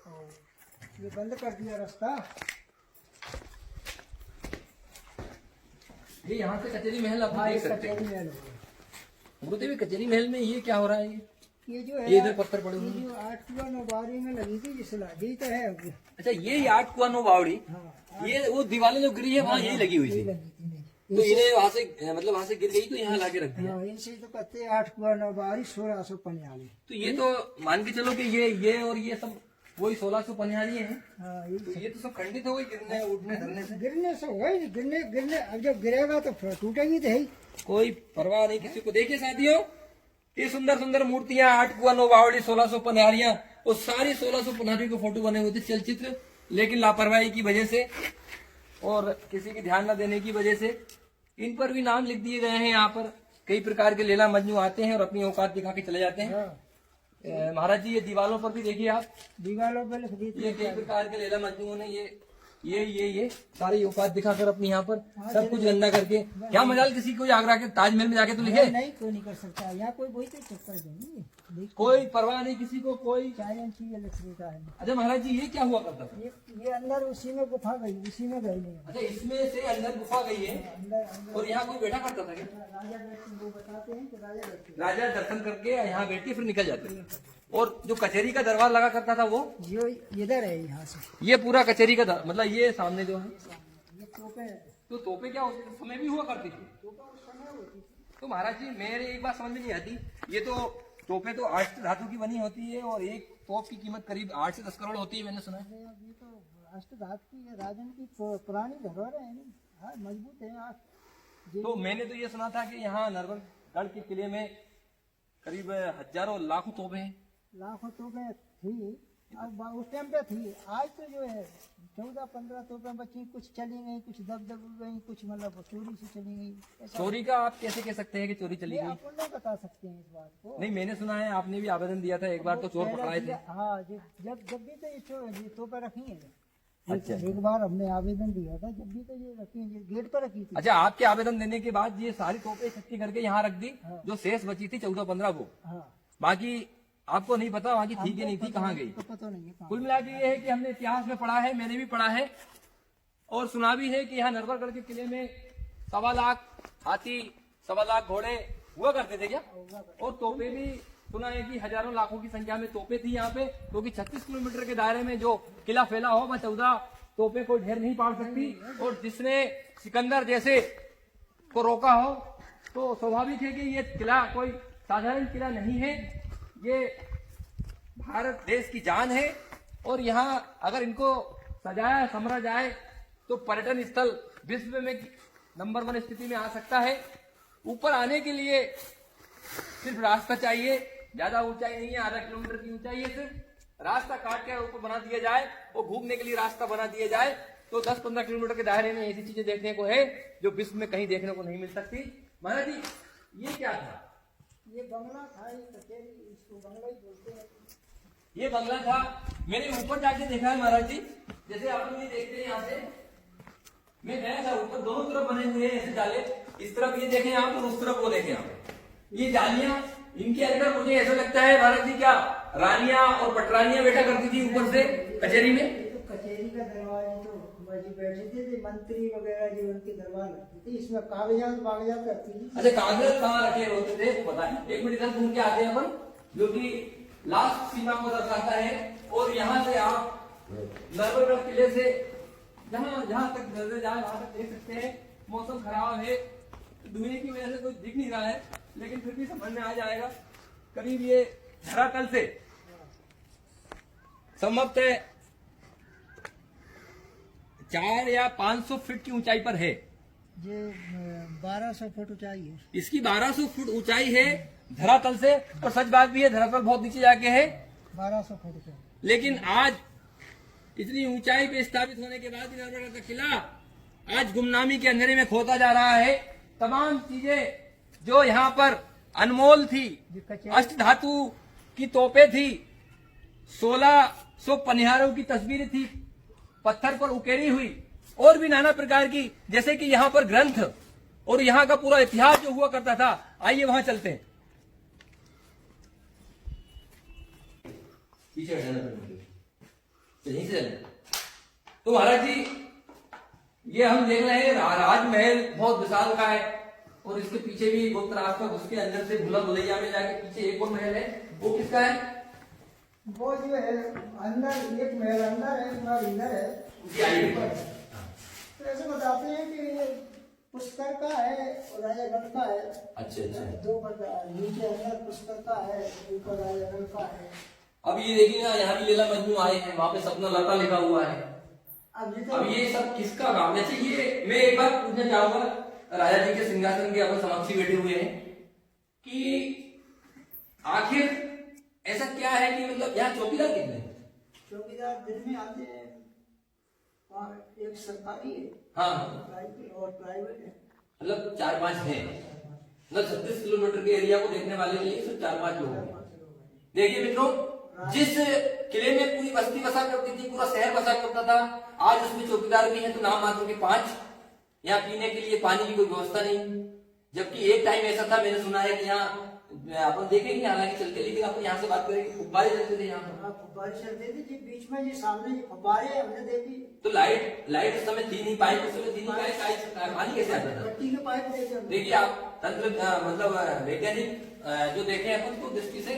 ये बंद कर दिया रास्ता। ये यहाँ से कचेरी महल आप देख सकते हैं। कचेरी महल हो गया। गुरुदेव कचेरी महल में ये क्या हो रहा है? ये जो है ये इधर पत्थर पड़े हुए ये हैं। जो 8 कुआ 9 बावड़ी में लगी थी जिस लाठी तो है अभी। अच्छा, ये 8 कुआ 9 बावड़ी, हाँ, ये वो दीवारें जो गिरी है वहाँ यही लगी हुई थी। लगी थी नहीं। तो इन्हें वहाँ से मतलब वहाँ से गिर गई तो यहाँ लाके रख दिया। हाँ, इनसे तो कहते 8 कुआ 9 बावड़ी 1600 पनियाली। तो ये तो मान के चलो कि ये और ये सब वही 1600 पनियारी है। हाँ, ये तो ये तो सब खंडित हो गई गिरने उठने धरने से। गिरने से होगा ही, गिरने गिरने अब जब गिरेगा तो फिर टूटेगी तो है ही। कोई परवाह नहीं किसी को। देखिए साथियों, ये सुंदर सुंदर मूर्तियां 8 कुआ 9 बावड़ी 1600 पनिहारियां और सारी 1600 पनिहारियों के फोटो बने हुए थे चलचित्र, लेकिन लापरवाही की वजह से और किसी की ध्यान न देने की वजह से इन पर भी नाम लिख दिए गए हैं। यहाँ पर कई प्रकार के लेला मजनू आते हैं और अपनी औकात दिखा के चले जाते हैं। महाराज जी, ये दीवारों पर भी देखिए आप, दीवारों पर लिख दी थी। ये कई प्रकार के लेला मजनूओं ने ये सारी औकात दिखाकर अपनी यहाँ पर सब कुछ गंदा करके, क्या मजाल किसी को आगरा के ताजमहल में जाके तो लिखे। नहीं, कोई नहीं कर सकता यहाँ, कोई वही तो चक्कर नहीं, कोई परवाह नहीं किसी को, कोई। चाहे चीजें लिख देता है। अच्छा महाराज जी, ये क्या हुआ करता था? ये अंदर उसी में गुफा गई, उसी में गई नहीं। अच्छा, इसमें से अंदर गुफा गई है अंदर और यहाँ कोई बैठा करता था क्या? राजा बैठते, वो बताते हैं कि राजा बैठते। राजा दर्शन करके यहाँ बैठे फिर निकल जाते। और जो कचहरी का दरबार लगा करता था वो जो इधर है यहाँ से, ये पूरा कचहरी का मतलब ये सामने जो है, ये तोपे है। तो तोपे क्या होती थी? समय भी हुआ करती थी। तोपा उस समय होती थी। तो महाराज जी, मेरे एक बात समझ में नहीं आती, ये तो तोपे तो अष्ट धातु की बनी होती है और एक तोप की कीमत करीब 8 से 10 करोड़ होती है, मैंने सुना है। अब ये तो अष्टधात की है, राजन की पुरानी धरोहर है नहीं। हाँ, मजबूत है आप। तो मैंने तो ये सुना था कि यहाँ नरवरगढ़ के किले में करीब हजारों लाखों तोपे हैं। लाखों तोपें थी, अब उस टाइम पे थी। आज तो जो है 14-15 तोपें बची, कुछ चली गई, कुछ दब गई, कुछ मतलब चोरी से चली गई। ऐसा चोरी का आप कैसे कह सकते हैं कि चोरी चली ये गई? अपन नहीं बता सकते हैं इस बात को। नहीं, मैंने सुना है आपने भी आवेदन दिया था एक बार, तो चोर पकड़ाए थे। हाँ, जब भी तो ये तोपें रखी है। अच्छा। एक बार हमने आवेदन दिया था, जब भी तो ये रखी है, ये गेट पर रखी थी। अच्छा, आपके आवेदन देने के बाद ये सारी तोपें इकट्ठी करके यहाँ रख दी। जो शेष बची थी 14-15 वो, हाँ, बाकी आपको नहीं पता वहाँ की थी कि नहीं थी, कहाँ गई? तो पता नहीं है कहाँ। कुल मिला के ये है कि हमने इतिहास में पढ़ा है, मैंने भी पढ़ा है और सुना भी है कि यहाँ नरवरगढ़ के किले में 1.25 लाख हाथी, 1.25 लाख घोड़े हुआ करते थे क्या? और तोपे भी सुना है कि हजारों लाखों की संख्या में तोपे थी यहाँ पे, क्योंकि 36 किलोमीटर के दायरे में जो किला फैला हो वह 14 तोपे को ढेर नहीं पाड़ सकती। और जिसने सिकंदर जैसे को रोका हो तो स्वाभाविक है कि ये किला कोई साधारण किला नहीं है, ये भारत देश की जान है। और यहाँ अगर इनको सजाया समरा जाए तो पर्यटन स्थल विश्व में नंबर 1 स्थिति में आ सकता है। ऊपर आने के लिए सिर्फ रास्ता चाहिए, ज्यादा ऊंचाई नहीं है, आधा किलोमीटर की ऊंचाई है। सिर्फ रास्ता काट के ऊपर बना दिया जाए और घूमने के लिए रास्ता बना दिया जाए तो 10-15 किलोमीटर के दायरे में ऐसी चीजें देखने को है जो विश्व में कहीं देखने को नहीं मिल सकती। महाराज जी, ये क्या था? ये बंगला था, ये कचहरी, इसको बंगला ही बोलते हैं। ये बंगला था। मैंने ऊपर जाके देखा है महाराज जी, जैसे आप लोग ये देखते हैं यहाँ से, मैं गया था ऊपर, दोनों तरफ बने हुए हैं ऐसे जाले, इस तरफ ये देखें आप और उस तरफ वो देखें आप। ये जालियां, इनके अंदर मुझे ऐसा लगता है महाराज जी, क्या रानियां और पटरानियां बैठा करती थी ऊपर से कचहरी में। ये तो कचहरी का दरवाजा तो जो बैठे थे मंत्री वगैरह जो उनके दरबार लगते थे, इसमें कागजात रखती थी। अच्छा, कागज कहाँ रखे होते थे वो बताएं। एक मिनट इधर घूम के आते हैं अपन, जो कि लास्ट सीमा को दर्शाता है। और यहाँ से आप नरवरगढ़ किले से जहाँ तक नजर जाए वहां तक देख सकते हैं। मौसम खराब है, धुएं की वजह से कुछ दिख नहीं रहा है, लेकिन फिर भी समझ में आ जाएगा। करीब ये धरातल से संभवतः 400 या 500 फीट की ऊंचाई पर है। ये 1200 फुट ऊंचाई है। इसकी 1200 फुट ऊंचाई है धरातल से। और सच बात भी है, धरातल बहुत नीचे जाके है, 1200 फुट पे। लेकिन आज इतनी ऊंचाई पे स्थापित होने के बाद भी नरवरगढ़ का किला आज गुमनामी के अंधेरे में खोता जा रहा है। तमाम चीजें जो यहाँ पर अनमोल थी, अष्ट धातु की तोपे थी, 1600 पनिहारों की तस्वीरें थी पत्थर पर उकेरी हुई, और भी नाना प्रकार की, जैसे कि यहाँ पर ग्रंथ और यहाँ का पूरा इतिहास जो हुआ करता था। आइए वहां चलते हैं। पीछे यहीं से तो महाराज जी ये हम देख रहे हैं राजमहल बहुत विशाल का है और इसके पीछे भी गुप्त रास्ता उसके अंदर से भूला भुलैया में जाके पीछे एक और महल है, वो किसका है? वो जो है अंदर एक महल अंदर है, एक महल इधर है। तो ऐसे बताते हैं कि ये पुष्कर का है और राजागढ़ का है। अच्छा अच्छा, दो नीचे अंदर पुष्कर का है, ऊपर राजागढ़ का है। अब ये देखिए ना, यहाँ भी लीला मजनू आए हैं, वहां पे सपना लता लिखा हुआ है। अब ये सब किसका काम? जैसे ये मैं एक बात पूछना चाहूंगा, राजा जी के सिंहासन के अपन समक्षी बैठे हुए हैं कि आखिर ऐसा क्या है कि मतलब यहाँ चौकीदार कितने हैं? चौकीदार दिन में आते हैं, एक सरकारी है, हाँ और प्राइवेट है, मतलब 4-5 हैं, मतलब 36 किलोमीटर के एरिया को देखने वाले के लिए सिर्फ 4-5 लोग हैं। देखिए मित्रों, जिस किले में पूरी बस्ती बसा करती थी, पूरा शहर बसा करता था, आज उसमें चौकीदार भी हैं तो नाम मात्र के 5। यहाँ पीने के लिए पानी की कोई व्यवस्था नहीं, जबकि एक टाइम ऐसा था, मैंने सुना है कि यहाँ अपन देखेंगे हालांकि चलते, लेकिन अपन यहाँ से बात करेंगे, फुब्बारे चलते थे यहाँ पर। फुब्बारे चलते थे जी, बीच में जी सामने जी फुब्बारे हमने देखी। तो लाइट उस समय थी नहीं, पाइप उस समय थी नहीं, पानी कैसे आता था? मिट्टी के पाइप देखे। देखिए आप तंत्र मतलब वैज्ञानिक जो देखे अपन को दृष्टि से,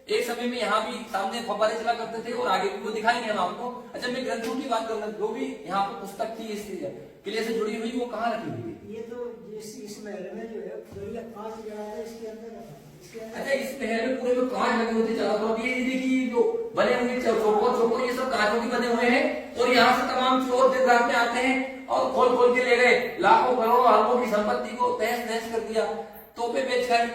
एक समय में यहाँ भी सामने फव्वारे चला करते थे और आगे भी वो दिखाएंगे हम आपको। अच्छा, मैं ग्रंथों की बात करूंगा, जो भी यहाँ पर पुस्तक थी इस किले से जुड़ी हुई, वो कहाँ रखी हुई है? ये तो इस महल में जो है 5 जगह है, इसके अंदर। अच्छा, इस महल में पूरे में कांच लगे होते चारों तरफ। ये देखिए जो बने हुए चौकोर ये सब कांचों के बने हुए हैं और यहाँ से तमाम चोर दिन रात में आते हैं और खोल के ले गए, लाखों करोड़ों अरबों की संपत्ति को तहस नहस कर दिया, तोपे बेच गए।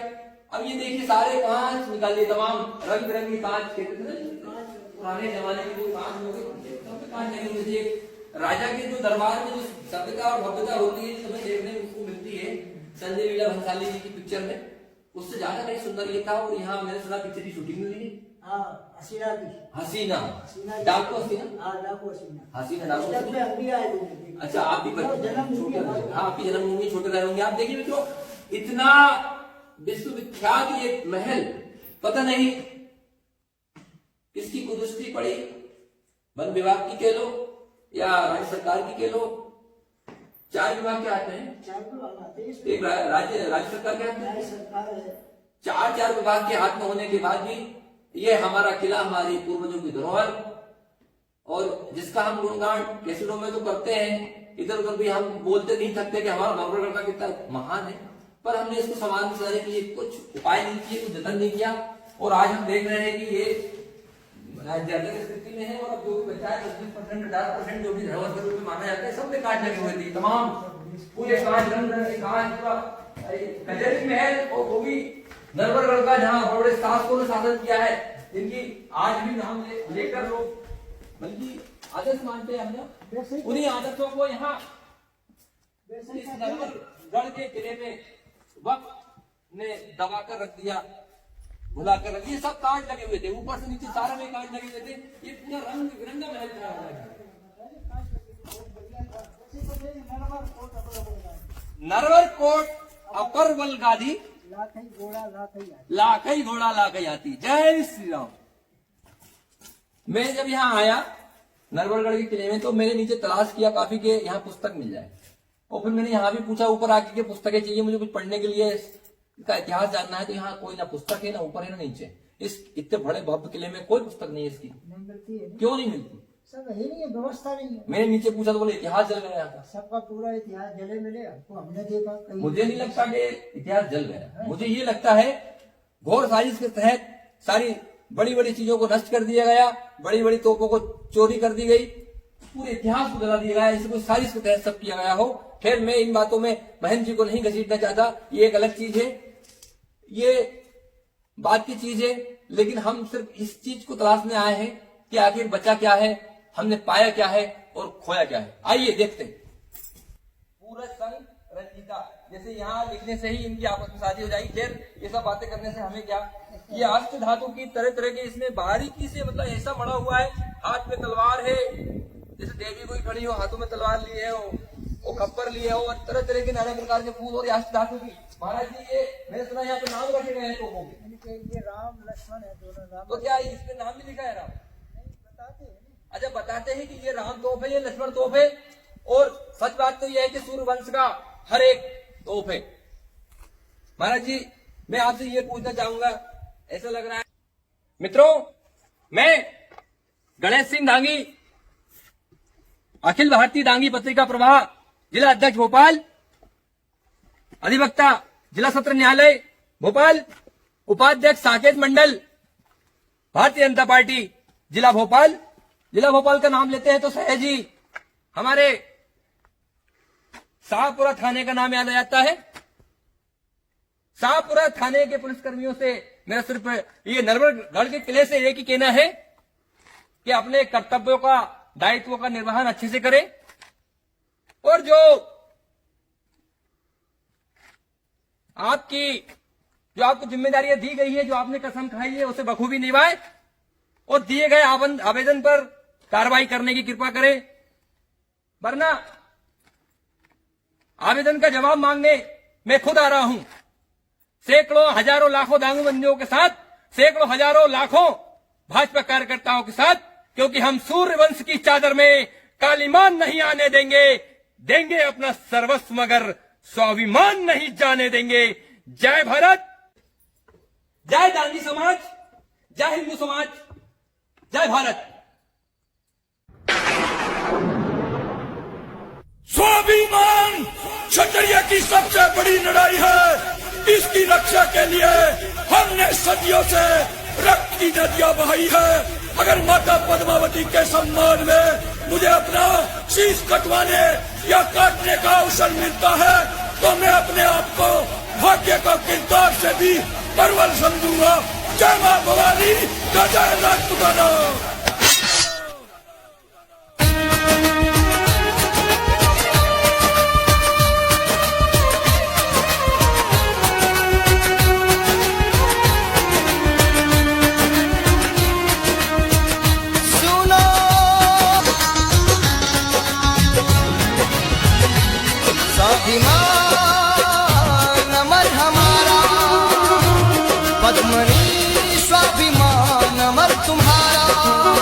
अब ये देखिए सारे कांच निकाल दिए, तमाम रंग बिरंगी कांच, पुराने जमाने के जो कांच लगे हुए थे। राजा के जो दरबार में जो सभ्यता और भव्यता होती है, हमें देखने को मिलती है संजय लीला भंसाली जी की पिक्चर में, उससे ज्यादा कहीं सुंदर ये था। और यहाँ मैंने सुना पिक्चर की शूटिंग हुई है। हसीना डाकू हसीना डाकू। अच्छा, आप भी हाँ, आपकी जन्मभूमि छोटे रहे होंगे। आप देखिए मित्रों, इतना विश्वविख्यात ये महल, पता नहीं किसकी कुदृष्टि पड़ी, वन विभाग की कह लो या राज्य सरकार की कह लो। 4 विभाग के आते हैं, एक राज्य सरकार के हाथ में, 4 विभाग के हाथ में होने के बाद भी ये हमारा किला हमारी पूर्वजों की धरोहर, और जिसका हम गुणगान कैसेटों में तो करते हैं, इधर उधर भी हम बोलते नहीं थकते कि हमारा नवरगढ़ का कितना महान है, पर हमने इसको संभालने के लिए कुछ उपाय नहीं किए, कुछ जतन नहीं किया। और आज हम देख रहे हैं कि ये जर्जर स्थिति में है और अब जो भी बचा है 10% 10% जो भी धरोहर के रूप में माना जाता है, सब में कांच लगे हुए थे, तमाम पूरे कांच, रंग बिरंगे कांच, पूरा कचहरी महल, और वो भी नरवरगढ़ का, जहाँ बड़े शासकों ने शासन किया है, जिनकी आज भी नाम लेकर लोग बल्कि आदर्श मानते हैं। हम उन्हीं आदर्शों को यहाँ इस नरवरगढ़ के किले में वक्त ने दबाकर रख दिया, भुलाकर रख दिया। सब कांच लगे हुए थे, ऊपर से नीचे सारे में कांच लगे हुए थे। ये पूरा रंग बिरंगा महल था। नरवर कोट अपर बल गादी, लाखई घोड़ा लाखई हाथी। जय श्री राम। मैं जब यहाँ आया नरवरगढ़ के किले में, तो मैंने नीचे तलाश किया काफी के यहाँ पुस्तक मिल जाए, और फिर मैंने यहाँ भी पूछा ऊपर आके के पुस्तकें चाहिए मुझे कुछ पढ़ने के लिए, इसका इतिहास जानना है। तो यहाँ कोई ना पुस्तक है, ना ऊपर है ना नीचे। इस इतने बड़े भव्य किले में कोई पुस्तक नहीं है इसकी। नहीं मिलती है। क्यों नहीं मिलती? सब है नहीं है, व्यवस्था नहीं है। मैंने नीचे पूछा तो बोले इतिहास जल गया था। सबका पूरा इतिहास जले मिले, हमको हमने देखा कहीं। मुझे नहीं लगता कि इतिहास जल गया, मुझे ये लगता है घोर साजिश के तहत सारी बड़ी बड़ी चीजों को नष्ट कर दिया गया, बड़ी बड़ी तोपों को चोरी कर दी गई, पूरे इतिहास को जला दिया गया, इसको साजिश के तहत सब किया गया हो। खैर, मैं इन बातों में महंत जी को नहीं घसीटना चाहता, ये एक अलग चीज है, ये बात की चीज है। लेकिन हम सिर्फ इस चीज को तलाशने आए हैं कि आखिर बचा क्या है, हमने पाया क्या है और खोया क्या है। आइए देखते हैं। पूरा संग रंजिता, जैसे यहाँ लिखने से ही इनकी आपस में शादी हो जाएगी। खैर, ये सब बातें करने से हमें क्या, ये अष्ट धातु की तरह तरह के इसमें बारीकी से मतलब ऐसा मड़ा हुआ है। हाथ में तलवार है, जैसे देवी कोई खड़ी हो, हाथों में तलवार लिए हो, वो खप्पर लिए हो, और तरह तरह के नाना प्रकार के फूल, और अष्ट धातु की। महाराज जी, ये मैंने सुना यहाँ पे नाम रखे गए हैं तोपों के। ये राम लक्ष्मण है, दोनों नाम। तो क्या इसमें नाम भी लिखा है राम? नहीं बताते हैं। अच्छा, बताते हैं कि ये राम तोप है, ये लक्ष्मण तोप है, और सच बात तो यह है कि सूर्यवंश का हर एक तोप है। महाराज जी, मैं आपसे ये पूछना चाहूंगा, ऐसा लग रहा है मित्रों, मैं गणेश सिंह डांगी, अखिल भारतीय डांगी पत्रिका प्रवाह, जिला अध्यक्ष भोपाल, अधिवक्ता जिला सत्र न्यायालय भोपाल, उपाध्यक्ष साकेत मंडल, भारतीय जनता पार्टी जिला भोपाल। जिला भोपाल का नाम लेते हैं तो सहजी हमारे शाहपुरा थाने का नाम याद आ जाता है। शाहपुरा थाने के पुलिसकर्मियों से मेरा सिर्फ ये नरवरगढ़ के किले से एक ही कहना है कि अपने कर्तव्यों का, दायित्वों का निर्वहन अच्छे से करें, और जो आपको जिम्मेदारियां दी गई है, जो आपने कसम खाई है, उसे बखूबी निभाएं और दिए गए आवेदन पर कार्रवाई करने की कृपा करें, वरना आवेदन का जवाब मांगने मैं खुद आ रहा हूं, सैकड़ों हजारों लाखों दांगूबंदियों के साथ, सैकड़ों हजारों लाखों भाजपा कार्यकर्ताओं के साथ, क्योंकि हम सूर्यवंश की चादर में कालीमान नहीं आने देंगे अपना सर्वस्व, मगर स्वाभिमान नहीं जाने देंगे। जय भारत, जय डांगी समाज, जय हिंदू समाज, जय भारत। स्वाभिमान क्षत्रिय की सबसे बड़ी लड़ाई है। इसकी रक्षा के लिए हमने सदियों से रक्त की नदियां बहाई है। अगर माता पद्मावती के सम्मान में मुझे अपना शीश कटवाने या काटने का अवसर मिलता है तो मैं अपने आप को भाग्य का किरदार से भी परवल समझूंगा। जय मां भवानी, जय राजपुताना। स्वाभिमान अमर हमारा, पद्मनी स्वाभिमान अमर तुम्हारा।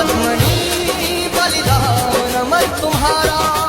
दुश्मनी बलिदान अमर तुम्हारा।